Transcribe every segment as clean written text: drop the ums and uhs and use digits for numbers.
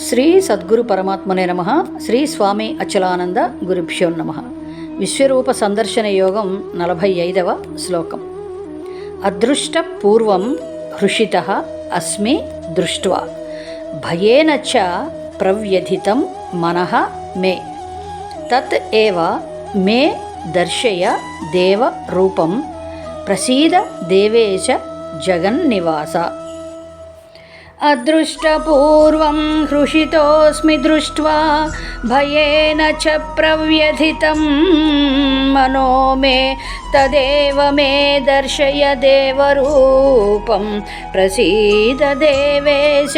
శ్రీ సద్గురు పరమాత్మనే నమః. శ్రీ స్వామి అచలానంద గురుభ్యో నమః. విశ్వరూప సందర్శన యోగం 45వ శ్లోకం. అదృష్ట పూర్వం హృషితః అస్మి దృష్ట్వా భయేన చ ప్రవ్యధితం మనః మే తత్ ఏవ మే దర్శయ దేవ రూపం ప్రసీద దేవేశ జగన్నివాస. అదృష్టపూర్వం హృషితోస్మి దృష్ట్వా భయేన చ ప్రవ్యధితం మనో మే తదేవ మే దర్శయ దేవరూపం ప్రసీద దేవేశ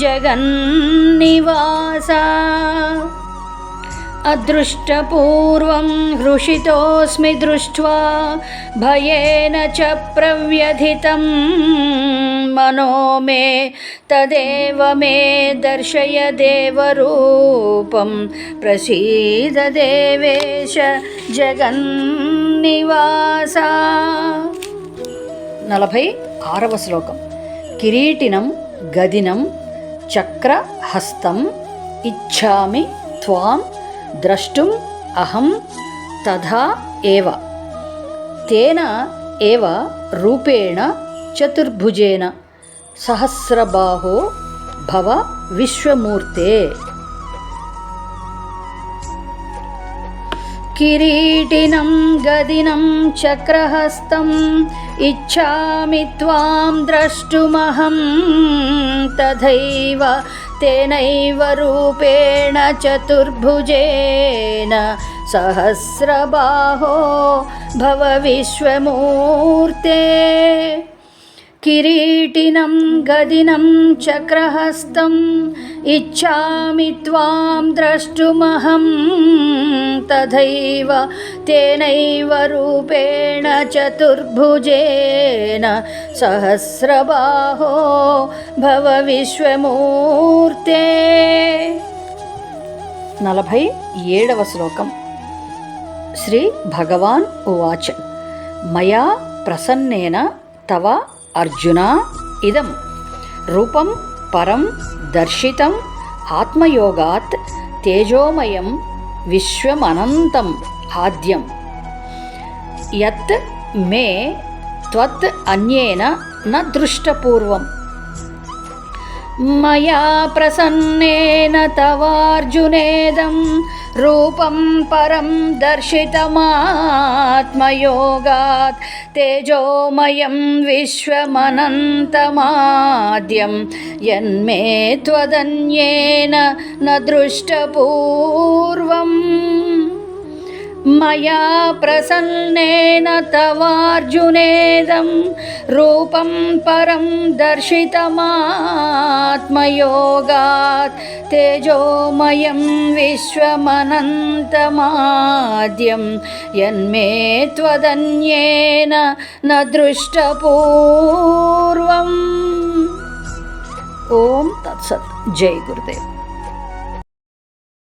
జగన్నివాస. అదృష్టపూర్వం హృషితోస్మి దృష్ట్వా భయేన చ ప్రవ్యధితం మనో మే తదేవ మే దర్శయ దేవరూపం ప్రసీద దేవేశ జగన్నివాస. 46వ శ్లోకం. కిరీటినం గదినం చక్రహస్తం ఇచ్ఛామి త్వాం ద్రష్టుం అహం తథా ఏవ తేన ఏవ రూపేణ చతుర్భుజేన సహస్రబాహో భవ విశ్వమూర్తే. కిరీటినం గదినం చక్రహస్తం ఇచ్ఛామి త్వాం ద్రష్టుమహం తథైవ తేనైవ రూపేణ చతుర్భుజేన సహస్రబాహో భవ విశ్వమూర్తే. కిరీటినం గదినం చక్రహస్తం ఇచ్ఛామి త్వాం ద్రష్టుమహం తథైవ తేనైవ రూపేణ చతుర్భుజేన సహస్రబాహో భవ విశ్వమూర్తే. 47వ శ్లోకం. శ్రీ భగవాన్ ఉవాచ మయా ప్రసన్నేన తవ అర్జున ఇదం రూపం పరం దర్శితం ఆత్మయోగాత్ తేజోమయం విశ్వమనంతం ఆద్యం యత్ మే త్వత్ అన్యేన న దృష్టపూర్వం. మయా ప్రసన్నేన తవార్జునేదం రూపం పరం దర్శితమాత్మయోగాత్ తేజోమయం విశ్వమనంతమాద్యం యన్మే త్వదన్యేన న దృష్టపూర్వం. మయా ప్రసన్నేన తవార్జునేదం రూపం పరం దర్శితమాత్మయోగాత్ తేజోమయం విశ్వమనంతమాద్యం యన్మే త్వదన్యేన న దృష్టపూర్వం. ఓం తత్సత్. జై గురుదేవ్.